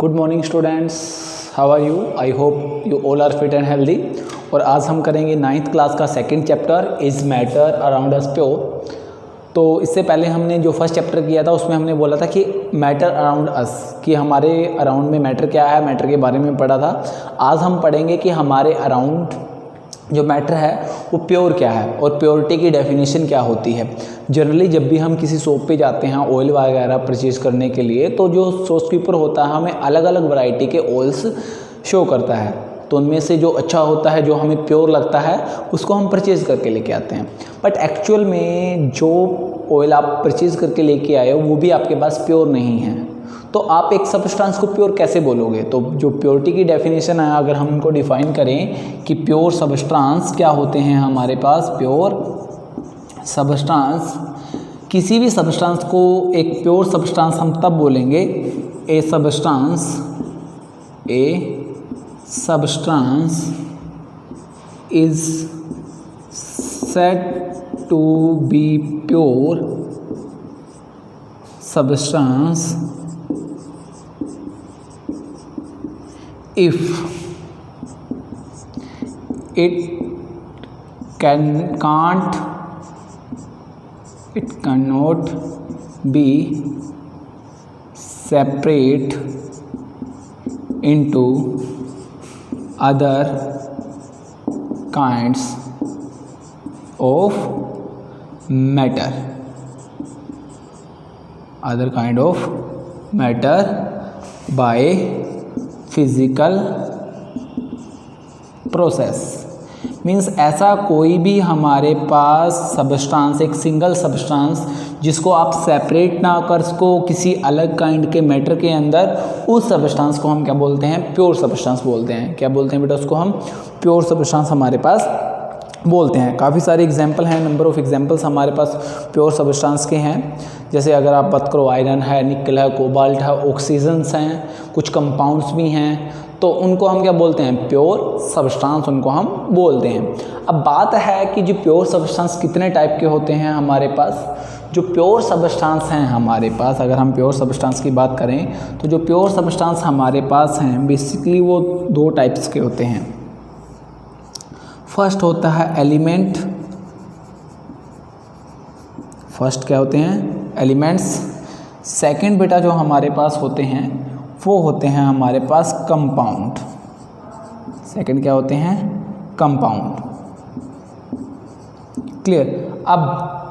Good morning students, how are you? I hope you all are fit and healthy. और आज हम करेंगे 9th class का second chapter is matter around us pure. तो इससे पहले हमने जो फर्स्ट चैप्टर किया था उसमें हमने बोला था कि मैटर अराउंड अस, कि हमारे अराउंड में मैटर क्या है, मैटर के बारे में पढ़ा था। आज हम पढ़ेंगे कि हमारे अराउंड जो मैटर है वो प्योर क्या है और प्योरिटी की डेफिनेशन क्या होती है। जनरली जब भी हम किसी शॉप पे जाते हैं ऑयल वगैरह परचेज करने के लिए, तो जो शॉपकीपर होता है हमें अलग अलग वैरायटी के ऑयल्स शो करता है। तो उनमें से जो अच्छा होता है, जो हमें प्योर लगता है, उसको हम परचेज़ करके लेके आते हैं। बट एक्चुअल में जो ऑयल आप परचेज़ करके लेके आए हो वो भी आपके पास प्योर नहीं है। तो आप एक सब्सटेंस को प्योर कैसे बोलोगे? तो जो प्योरिटी की डेफिनेशन है, अगर हम उनको डिफ़ाइन करें कि प्योर सब्सटेंस क्या होते हैं हमारे पास, प्योर सब्सटेंस, किसी भी सब्सटेंस को एक प्योर सब्सटेंस हम तब बोलेंगे, ए substance is said to be pure substance if it cannot be separate into other kinds of matter, by physical process। Means ऐसा कोई भी हमारे पास सब्सटेंस, एक सिंगल सब्सटेंस जिसको आप सेपरेट ना कर सको किसी अलग काइंड के मैटर के अंदर, उस सब्सटेंस को हम क्या बोलते हैं? प्योर सब्सटेंस बोलते हैं। क्या बोलते हैं बेटा? उसको हम प्योर सब्सटेंस हमारे पास बोलते हैं। काफ़ी सारे एग्जांपल हैं, नंबर ऑफ़ एग्जांपल्स हमारे पास प्योर सब्सटेंस के हैं। जैसे अगर आप बात करो, आयरन है, निकल है, कोबाल्ट है, ऑक्सीजन्स हैं, कुछ कंपाउंड्स भी हैं, तो उनको हम क्या बोलते हैं? प्योर सब्सटेंस उनको हम बोलते हैं। अब बात है कि जो प्योर सब्सटेंस कितने टाइप के होते हैं हमारे पास। जो प्योर सब्सटेंस हैं हमारे पास, अगर हम प्योर सब्सटेंस की बात करें तो जो प्योर सब्सटेंस हमारे पास हैं बेसिकली वो दो टाइप्स के होते हैं। फर्स्ट होता है एलिमेंट। फर्स्ट क्या होते हैं? एलिमेंट्स। सेकंड बेटा जो हमारे पास होते हैं वो होते हैं हमारे पास कंपाउंड। सेकंड क्या होते हैं? कंपाउंड। क्लियर? अब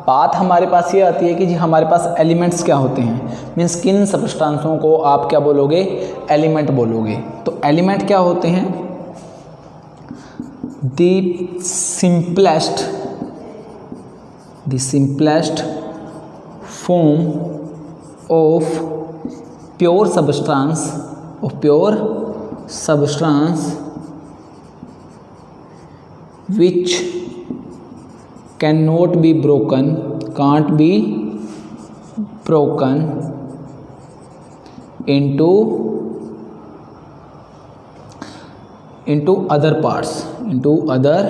बात हमारे पास ये आती है कि जी हमारे पास एलिमेंट्स क्या होते हैं। मीन्स किन सब्सटेंसों को आप क्या बोलोगे? एलिमेंट बोलोगे। तो एलिमेंट क्या होते हैं? The simplest form of pure substance which can't be broken into other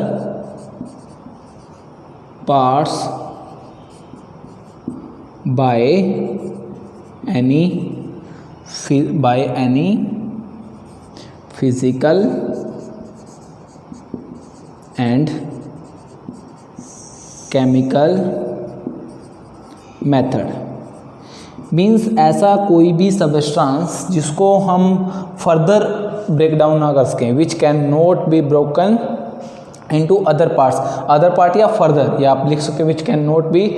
parts by any physical and chemical method। Means ऐसा कोई भी सब्सटेंस जिसको हम फर्दर ब्रेक डाउन ना कर सकें, which can not be broken into other part या further, या आप लिख सकते which can not be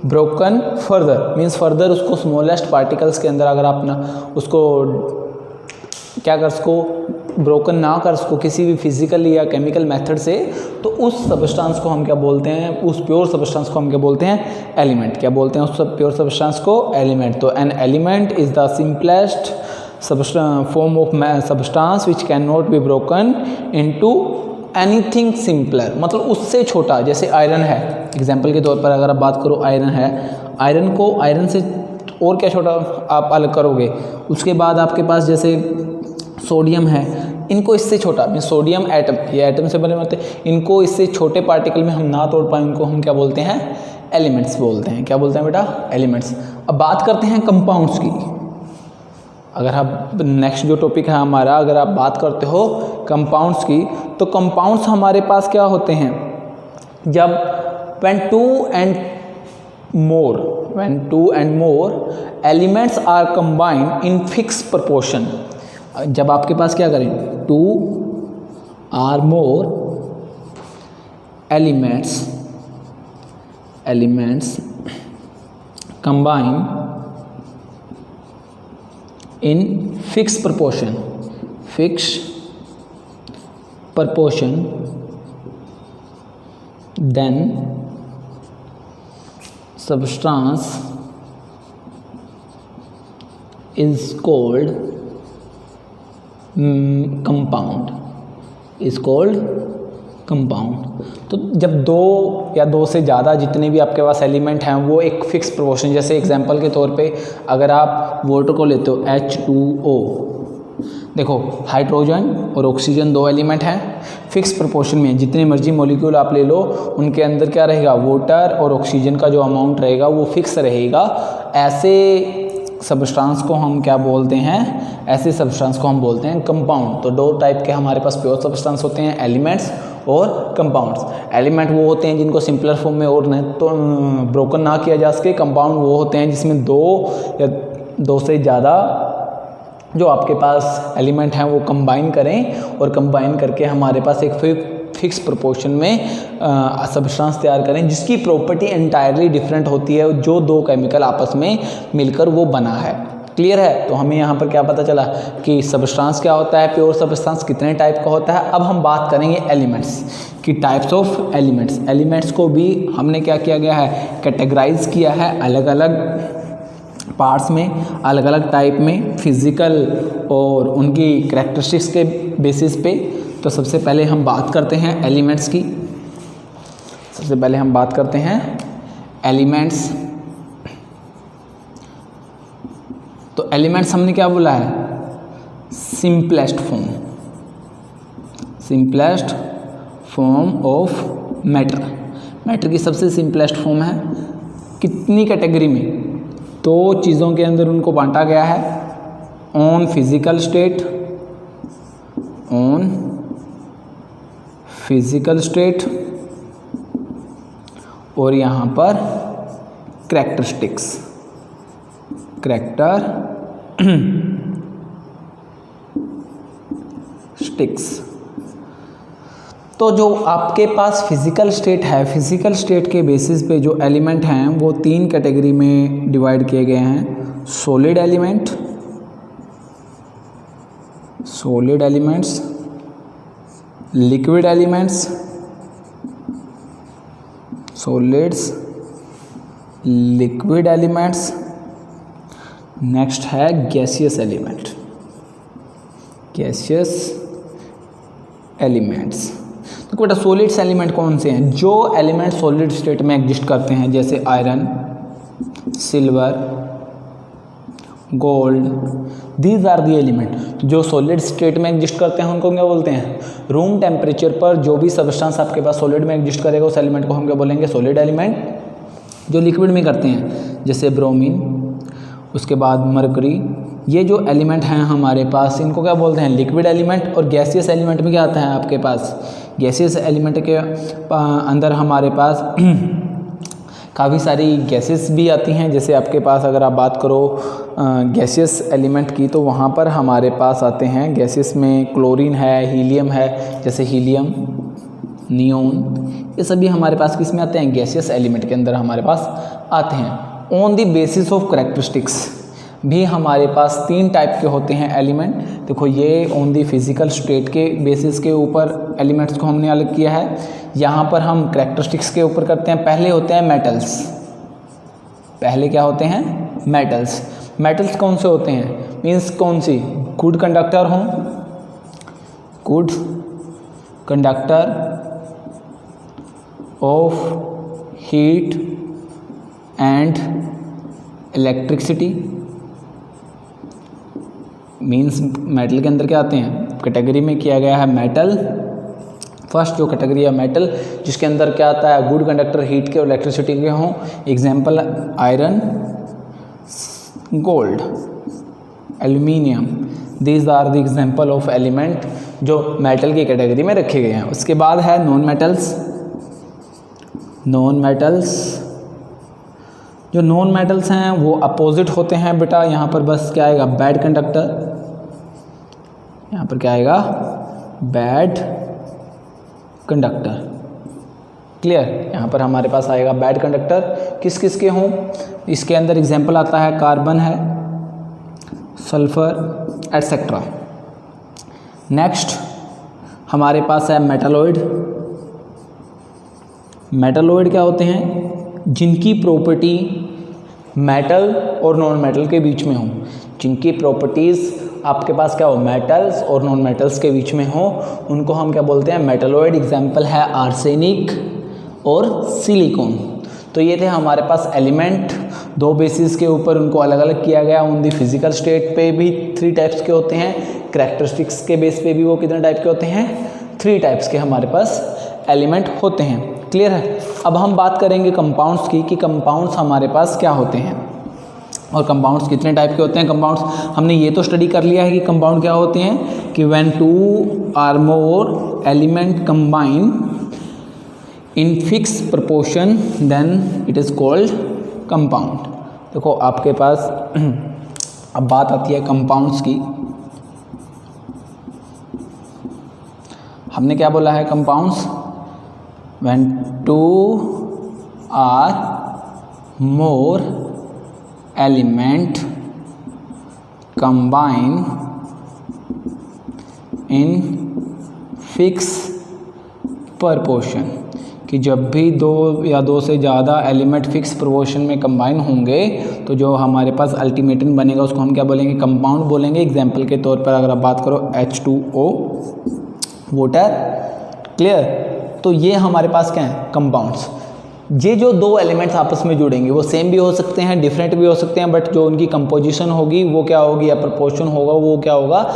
broken further. Means further उसको स्मॉलेस्ट पार्टिकल्स के अंदर अगर आप ना उसको क्या कर सको, ब्रोकन ना कर सको किसी भी फिजिकल या केमिकल मेथड से, तो उस सब्सटेंस को हम क्या बोलते हैं? उस प्योर सब्सटेंस को हम क्या बोलते हैं? एलिमेंट। क्या बोलते हैं उस प्योर सब्सटेंस को? एलिमेंट। तो an element is the simplest form of substance which can not be broken into anything simpler, मतलब उससे छोटा। जैसे आयरन है, एग्जाम्पल के तौर पर अगर आप बात करो, आयरन है, आयरन को आयरन से और क्या छोटा आप अलग करोगे। उसके बाद आपके पास जैसे सोडियम है, इनको इससे छोटा, सोडियम एटम, ये एटम से बने होते हैं, इनको इससे छोटे पार्टिकल में हम ना तोड़ पाए, उनको हम क्या बोलते हैं? एलिमेंट्स बोलते हैं। क्या बोलते हैं बेटा? एलिमेंट्स। अब बात करते हैं कंपाउंड्स की। अगर आप नेक्स्ट जो टॉपिक है हमारा, अगर आप बात करते हो कंपाउंड्स की, तो कंपाउंड्स हमारे पास क्या होते हैं, जब when two and more elements are combined in fixed proportion, जब आपके पास क्या करें, 2 or more elements combine in fixed proportion, then substance is called compound. तो जब दो या दो से ज़्यादा जितने भी आपके पास एलिमेंट हैं वो एक फिक्स प्रोपोर्शन, जैसे एग्जांपल के तौर पे अगर आप वाटर को लेते हो H2O, देखो हाइड्रोजन और ऑक्सीजन दो एलिमेंट हैं, फिक्स प्रोपोर्शन में जितने मर्जी मॉलिक्यूल आप ले लो उनके अंदर क्या रहेगा, वाटर और ऑक्सीजन का जो अमाउंट रहेगा वो फिक्स रहेगा। ऐसे सब्सटेंस को हम क्या बोलते हैं, ऐसे सब्सटेंस को हम बोलते हैं कंपाउंड। तो दो टाइप के हमारे पास प्योर सब्सटेंस होते हैं, एलिमेंट्स और कंपाउंड्स। एलिमेंट वो होते हैं जिनको सिंपलर फॉर्म में और नहीं तो ब्रोकन ना किया जा सके। कंपाउंड वो होते हैं जिसमें दो या दो से ज़्यादा जो आपके पास एलिमेंट हैं वो कंबाइन करें और कंबाइन करके हमारे पास एक फिक्स प्रोपोर्शन में सब्सटेंस तैयार करें जिसकी प्रॉपर्टी एंटायरली डिफरेंट होती है, जो दो केमिकल आपस में मिलकर वो बना है। क्लियर है? तो हमें यहाँ पर क्या पता चला कि सब्सटेंस क्या होता है, प्योर सब्सटेंस कितने टाइप का होता है। अब हम बात करेंगे एलिमेंट्स की, टाइप्स ऑफ एलिमेंट्स। एलिमेंट्स को भी हमने क्या किया गया है, कैटेगराइज किया है अलग अलग पार्ट्स में, अलग अलग टाइप में, फिजिकल और उनकी करैक्टरिस्टिक्स के बेसिस पे। तो सबसे पहले हम बात करते हैं एलिमेंट्स की। सबसे पहले हम बात करते हैं एलिमेंट्स। तो एलिमेंट्स हमने क्या बोला है, simplest form of matter. Matter की सबसे सिंपलेस्ट फॉर्म है। कितनी कैटेगरी में, दो चीज़ों के अंदर उनको बांटा गया है, ऑन फिजिकल स्टेट और यहाँ पर करैक्टरिस्टिक्स। तो जो आपके पास फिजिकल स्टेट है, फिजिकल स्टेट के बेसिस पे जो एलिमेंट हैं वो तीन कैटेगरी में डिवाइड किए गए हैं, solid elements, liquid elements, solids, liquid elements, next है गैसियस एलिमेंट्स। तो बेटा सॉलिड्स एलिमेंट कौन से हैं, जो एलिमेंट सॉलिड स्टेट में एग्जिस्ट करते हैं, जैसे iron, silver, gold, these are the element जो सॉलिड स्टेट में एग्जिस्ट करते हैं। उनको क्या बोलते हैं, रूम टेम्परेचर पर जो भी सब्सटेंस आपके पास सॉलिड में एग्जिस्ट करेगा उस एलिमेंट को हम क्या बोलेंगे, सॉलिड एलिमेंट। जो लिक्विड में करते हैं जैसे ब्रोमीन, उसके बाद मरकरी, ये जो एलिमेंट हैं हमारे पास इनको क्या बोलते हैं, लिक्विड एलिमेंट। और गैसियस एलिमेंट में क्या आता है आपके पास, गैसियस एलिमेंट के अंदर हमारे पास काफ़ी सारी गैसेस भी आती हैं। जैसे आपके पास अगर आप बात करो गैसियस एलिमेंट की, तो वहाँ पर हमारे पास आते हैं गैसेस में क्लोरीन है, हीलियम है, जैसे हीलियम, नियोन, ये सभी हमारे पास किस में आते हैं, गैसियस एलिमेंट के अंदर हमारे पास आते हैं। On the basis of characteristics भी हमारे पास तीन टाइप के होते हैं एलिमेंट। देखो ये ऑन दी फिजिकल स्टेट के बेसिस के ऊपर एलिमेंट्स को हमने अलग किया है। यहाँ पर हम करैक्टरिस्टिक्स के ऊपर करते हैं। पहले होते हैं मेटल्स। पहले क्या होते हैं, मेटल्स। मेटल्स कौन से होते हैं, मीन्स कौन सी, गुड कंडक्टर हों, good conductor of heat and electricity. Means metal के अंदर क्या आते हैं, कैटेगरी में किया गया है मेटल। फर्स्ट जो कैटेगरी है मेटल, जिसके अंदर क्या आता है, गुड कंडक्टर हीट के और इलेक्ट्रिसिटी के हों। Example iron, gold. Aluminium, these are the example of element जो मेटल की कैटेगरी में रखे गए हैं। उसके बाद है नॉन मेटल्स। नॉन मेटल्स, जो नॉन मेटल्स हैं वो अपोजिट होते हैं बेटा। यहाँ पर बस क्या आएगा, बैड कंडक्टर। यहाँ पर क्या आएगा, बैड कंडक्टर। क्लियर, यहाँ पर हमारे पास आएगा बैड कंडक्टर। किस किस के हों, इसके अंदर एग्जाम्पल आता है कार्बन है, सल्फर एटसेट्रा। नेक्स्ट हमारे पास है मेटालॉइड। मेटालॉइड क्या होते हैं, जिनकी प्रॉपर्टी मेटल और नॉन मेटल के बीच में हो, जिनकी प्रॉपर्टीज़ आपके पास क्या हो, मेटल्स और नॉन मेटल्स के बीच में हो, उनको हम क्या बोलते हैं, मेटालॉइड। एग्जाम्पल है आर्सेनिक और सिलिकॉन। तो ये थे हमारे पास एलिमेंट, दो बेसिस के ऊपर उनको अलग अलग किया गया। उन दी फिजिकल स्टेट पे भी 3 टाइप्स के होते हैं, कैरेक्टरिस्टिक्स के बेस पे भी वो कितने टाइप के होते हैं, 3 टाइप्स के हमारे पास एलिमेंट होते हैं। क्लियर है। अब हम बात करेंगे कंपाउंड्स की, कि कंपाउंड्स हमारे पास क्या होते हैं और कंपाउंड्स कितने टाइप के होते हैं। कंपाउंड्स हमने ये तो स्टडी कर लिया है कि कंपाउंड क्या होते हैं, कि when 2 or more element combine in fix proportion then it is called compound. देखो आपके पास अब बात आती है कंपाउंड्स की। हमने क्या बोला है, compounds when 2 or more element combine in fix proportion, कि जब भी 2 या 2 से ज़्यादा एलिमेंट फिक्स प्रपोर्शन में कंबाइन होंगे तो जो हमारे पास अल्टीमेटन बनेगा उसको हम क्या बोलेंगे, कंपाउंड बोलेंगे। एग्जाम्पल के तौर पर अगर आप बात करो H2O वाटर। क्लियर, तो ये हमारे पास क्या है, कंपाउंड्स। ये जो 2 एलिमेंट्स आपस में जुड़ेंगे वो सेम भी हो सकते हैं, डिफरेंट भी हो सकते हैं, बट जो उनकी कंपोजिशन होगी वो क्या होगी, या प्रपोर्शन होगा वो क्या होगा,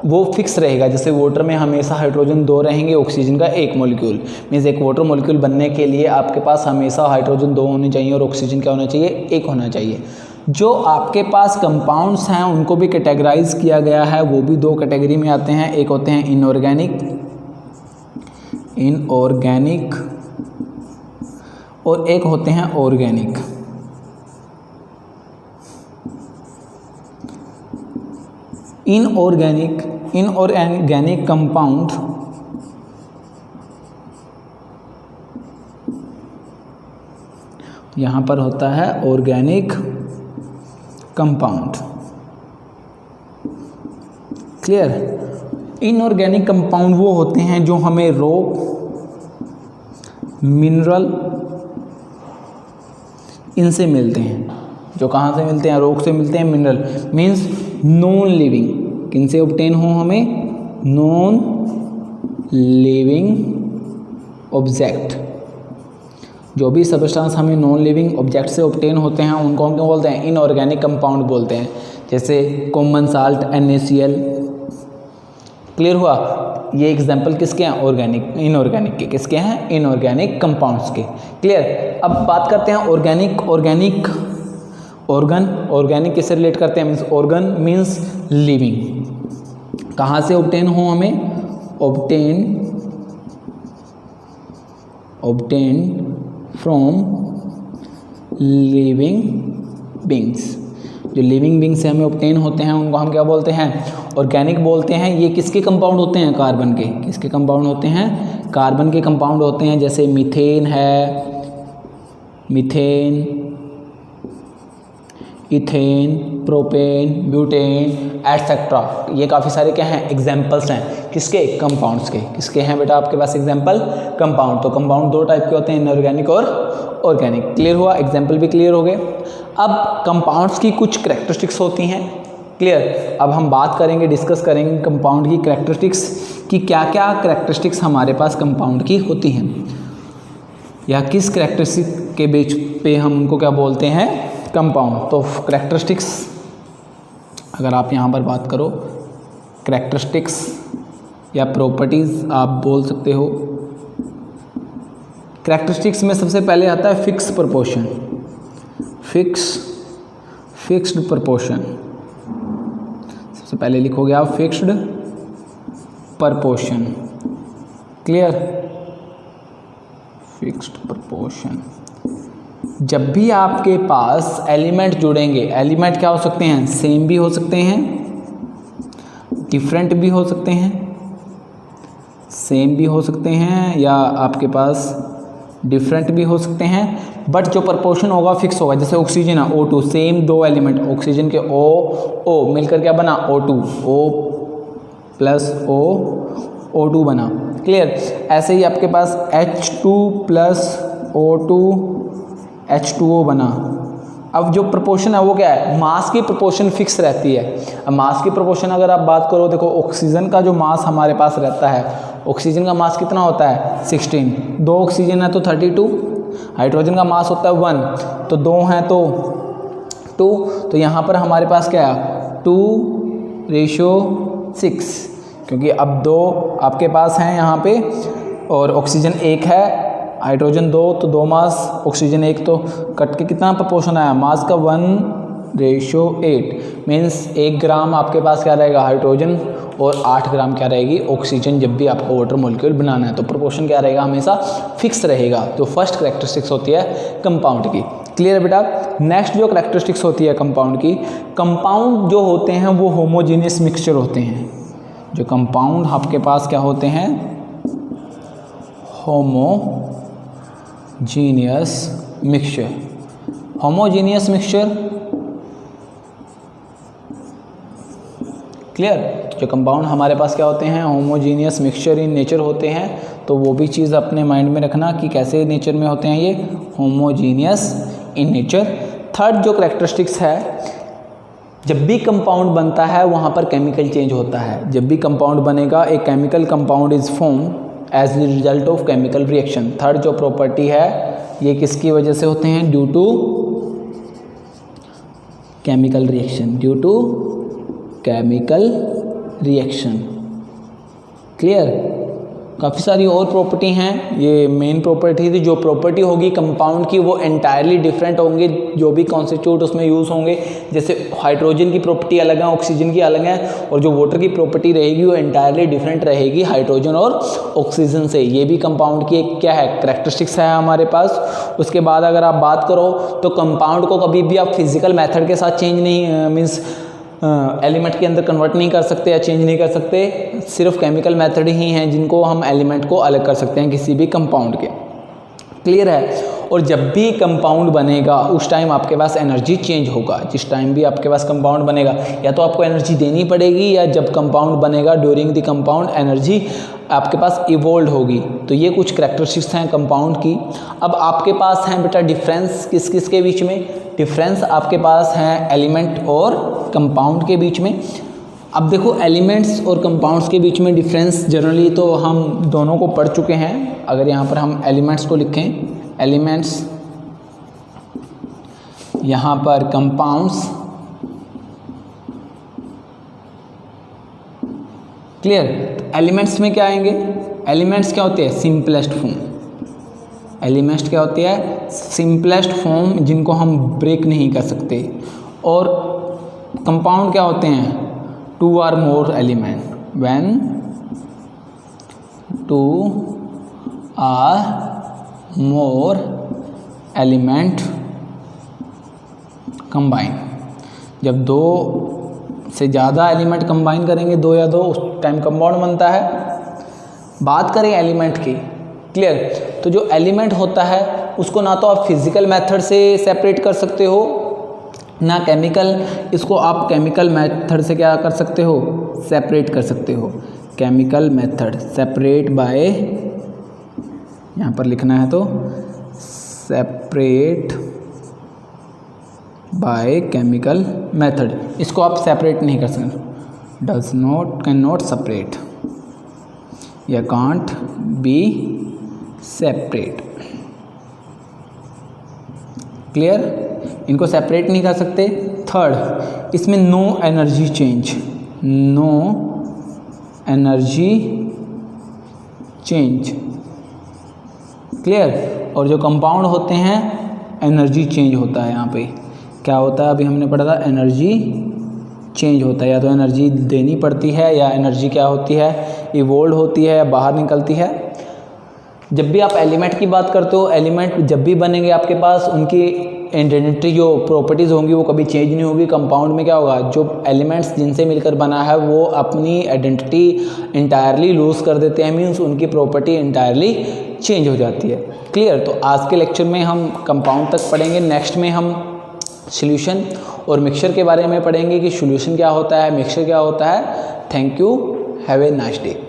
वो फिक्स रहेगा। जैसे वाटर में हमेशा हाइड्रोजन 2 रहेंगे, ऑक्सीजन का 1 मॉलिक्यूल। मीन्स एक वाटर मॉलिक्यूल बनने के लिए आपके पास हमेशा हाइड्रोजन 2 होने चाहिए और ऑक्सीजन क्या होना चाहिए, 1 होना चाहिए। जो आपके पास कंपाउंड्स हैं उनको भी कैटेगराइज किया गया है, वो भी 2 कैटेगरी में आते हैं। एक होते हैं इनऑर्गेनिक और एक होते हैं ऑर्गेनिक। इनऑर्गेनिक कंपाउंड यहाँ पर होता है organic compound. Clear, inorganic compound वो होते हैं जो हमें रॉक, मिनरल इनसे मिलते हैं। जो कहाँ से मिलते हैं, रॉक से मिलते हैं, मिनरल मीन्स नॉन लिविंग। किन से ऑब्टेन हो, हमें नॉन लिविंग ऑब्जेक्ट। जो भी सब्सटेंस हमें नॉन लिविंग ऑब्जेक्ट से ऑब्टेन होते हैं उनको हम क्या बोलते हैं, इनऑर्गेनिक कंपाउंड बोलते हैं। जैसे कॉमन साल्ट NaCl। क्लियर हुआ, ये एग्जाम्पल किसके हैं, ऑर्गेनिक, इनऑर्गेनिक के। किसके हैं, इनऑर्गेनिक कंपाउंड्स के। क्लियर, अब बात करते हैं ऑर्गेनिक। ऑर्गेनिक किससे रिलेट करते हैं, मीन्स ऑर्गन मीन्स लिविंग। कहाँ से ऑब्टेन हो, हमें ऑब्टेन फ्रॉम लिविंग बींग्स। जो लिविंग बींग से हमें ऑब्टेन होते हैं उनको हम क्या बोलते हैं, ऑर्गेनिक बोलते हैं। ये किसके कंपाउंड होते हैं, कार्बन के। किसके कंपाउंड होते हैं, कार्बन के कंपाउंड होते हैं। जैसे मीथेन है, methane, ethane, propane, butane etcetera. ये काफ़ी सारे क्या हैं, एग्जाम्पल्स हैं किसके, कंपाउंड्स के। किसके हैं बेटा आपके पास एग्जाम्पल, कंपाउंड। तो कंपाउंड 2 टाइप के होते हैं, इनऑर्गेनिक और ऑर्गेनिक। क्लियर हुआ, एग्जाम्पल भी क्लियर हो गए। अब कंपाउंड्स की कुछ कैरेक्टरिस्टिक्स होती हैं। क्लियर, अब हम बात करेंगे, डिस्कस करेंगे कंपाउंड की कैरेक्टरिस्टिक्स, कि क्या क्या कैरेक्टरिस्टिक्स हमारे पास कंपाउंड की होती हैं, या किस कैरेक्टरिस्टिक के बेस पे हम उनको क्या बोलते हैं, कंपाउंड। तो कैरेक्टरिस्टिक्स अगर आप यहाँ पर बात करो, कैरेक्टरिस्टिक्स या प्रॉपर्टीज़ आप बोल सकते हो। कैरेक्टरिस्टिक्स में सबसे पहले आता है फिक्स प्रपोर्शन। फिक्स्ड प्रपोर्शन सबसे पहले लिखोगे आप fixed proportion. Clear, fixed proportion. जब भी आपके पास एलिमेंट जुड़ेंगे, एलिमेंट क्या हो सकते हैं, सेम भी हो सकते हैं, डिफरेंट भी हो सकते हैं, सेम भी हो सकते हैं या आपके पास डिफरेंट भी हो सकते हैं, बट जो प्रपोर्शन होगा फिक्स होगा। जैसे ऑक्सीजन है O2, सेम दो एलिमेंट ऑक्सीजन के O मिलकर क्या बना O2, O प्लस O2 बना। क्लियर, ऐसे ही आपके पास H2 प्लस O2 H2O बना। अब जो प्रोपोर्शन है वो क्या है, मास की प्रोपोर्शन फिक्स रहती है। अब मास की प्रोपोर्शन अगर आप बात करो, देखो ऑक्सीजन का जो मास हमारे पास रहता है, ऑक्सीजन का मास कितना होता है 16, 2 ऑक्सीजन है तो 32, हाइड्रोजन का मास होता है 1, तो 2 हैं तो 2, तो यहाँ पर हमारे पास क्या है 2:6, क्योंकि अब 2 आपके पास हैं यहाँ पे और ऑक्सीजन 1 है, हाइड्रोजन 2, तो 2 मास ऑक्सीजन 1, तो कट के कितना प्रोपोर्शन आया मास का 1:8, मीन्स 1 ग्राम आपके पास क्या रहेगा हाइड्रोजन और 8 ग्राम क्या रहेगी ऑक्सीजन। जब भी आपको वाटर मॉलिक्यूल बनाना है तो प्रोपोर्शन क्या रहेगा, हमेशा फिक्स रहेगा। तो फर्स्ट कैरेक्टरिस्टिक्स होती है कंपाउंड की। क्लियर बेटा। नेक्स्ट जो कैरेक्टरिस्टिक्स होती है कंपाउंड की, कंपाउंड जो होते हैं वो होमोजीनियस मिक्सचर होते हैं। जो कंपाउंड आपके पास क्या होते हैं, homogeneous mixture. Homogeneous mixture, clear. जो कंपाउंड हमारे पास क्या होते हैं, होमोजीनियस मिक्सचर इन नेचर होते हैं। तो वो भी चीज़ अपने माइंड में रखना कि कैसे नेचर में होते हैं ये, होमोजीनियस इन नेचर। थर्ड जो कैरेक्टरिस्टिक्स है, जब भी कंपाउंड बनता है वहाँ पर केमिकल चेंज होता है। जब भी कंपाउंड बनेगा, एक chemical compound is form as the result of chemical reaction. Third जो प्रॉपर्टी है ये किसकी वजह से होते हैं, due to chemical reaction, due to chemical reaction. Clear. काफ़ी सारी और प्रॉपर्टी हैं, ये मेन प्रॉपर्टी थी। जो प्रॉपर्टी होगी कंपाउंड की वो एंटायरली डिफरेंट होंगे, जो भी कॉन्स्टिट्यूट उसमें यूज़ होंगे। जैसे हाइड्रोजन की प्रॉपर्टी अलग है, ऑक्सीजन की अलग है, और जो वाटर की प्रॉपर्टी रहेगी वो एंटायरली डिफरेंट रहेगी हाइड्रोजन और ऑक्सीजन से। ये भी कंपाउंड की एक क्या है, कैरेक्टरिस्टिक्स है हमारे पास। उसके बाद अगर आप बात करो तो कंपाउंड को कभी भी आप फिजिकल मेथड के साथ चेंज नहीं मीन्स एलिमेंट के अंदर कन्वर्ट नहीं कर सकते या चेंज नहीं कर सकते। सिर्फ केमिकल मेथड ही हैं जिनको हम एलिमेंट को अलग कर सकते हैं किसी भी कंपाउंड के। क्लियर है। और जब भी कंपाउंड बनेगा उस टाइम आपके पास एनर्जी चेंज होगा। जिस टाइम भी आपके पास कंपाउंड बनेगा या तो आपको एनर्जी देनी पड़ेगी, या जब कंपाउंड बनेगा ड्यूरिंग द कंपाउंड एनर्जी आपके पास इवोल्व होगी। तो ये कुछ कैरेक्टरिस्टिक्स हैं कंपाउंड की। अब आपके पास हैं बेटा डिफरेंस किस किस के बीच में, डिफरेंस आपके पास हैं एलिमेंट और कंपाउंड के बीच में। अब देखो एलिमेंट्स और कंपाउंड्स के बीच में डिफरेंस जनरली तो हम दोनों को पढ़ चुके हैं। अगर यहाँ पर हम एलिमेंट्स को लिखें, एलिमेंट्स, यहाँ पर कंपाउंड्स। क्लियर। एलिमेंट्स में क्या आएंगे, एलिमेंट्स क्या होते हैं, सिंपलेस्ट फॉर्म। एलिमेंट्स क्या होती है, सिंपलेस्ट फॉर्म जिनको हम ब्रेक नहीं कर सकते। और कंपाउंड क्या होते हैं, 2 or more element, when 2 or more element combine. जब 2 से ज़्यादा एलिमेंट कंबाइन करेंगे, 2 या 2, उस टाइम कंपाउंड बनता है। बात करें एलिमेंट की, क्लियर। तो जो एलिमेंट होता है उसको ना तो आप फिजिकल मेथड से सेपरेट कर सकते हो, ना केमिकल, इसको आप केमिकल मेथड से क्या कर सकते हो, सेपरेट कर सकते हो। केमिकल मेथड, सेपरेट बाय, यहाँ पर लिखना है तो सेपरेट बाय केमिकल मेथड। इसको आप सेपरेट नहीं कर सकते, does not, can not separate या कांट बी सेपरेट। क्लियर। इनको सेपरेट नहीं कर सकते। थर्ड, इसमें no energy change, no energy change. Clear. और जो कंपाउंड होते हैं एनर्जी चेंज होता है। यहाँ पे क्या होता है, अभी हमने पढ़ा था एनर्जी चेंज होता है, या तो एनर्जी देनी पड़ती है या एनर्जी क्या होती है, इवोल्व होती है या बाहर निकलती है। जब भी आप एलिमेंट की बात करते हो, एलिमेंट जब भी बनेंगे आपके पास उनकी आइडेंटिटी जो प्रॉपर्टीज़ होंगी वो कभी चेंज नहीं होगी। कंपाउंड में क्या होगा, जो एलिमेंट्स जिनसे मिलकर बना है वो अपनी आइडेंटिटी इंटायरली लूज़ कर देते हैं, मीन्स उनकी प्रॉपर्टी इंटायरली चेंज हो जाती है। क्लियर। तो आज के लेक्चर में हम कंपाउंड तक पढ़ेंगे। नेक्स्ट में हम सॉल्यूशन और मिक्सचर के बारे में पढ़ेंगे कि सॉल्यूशन क्या होता है, मिक्सचर क्या होता है। Thank you, have a nice day.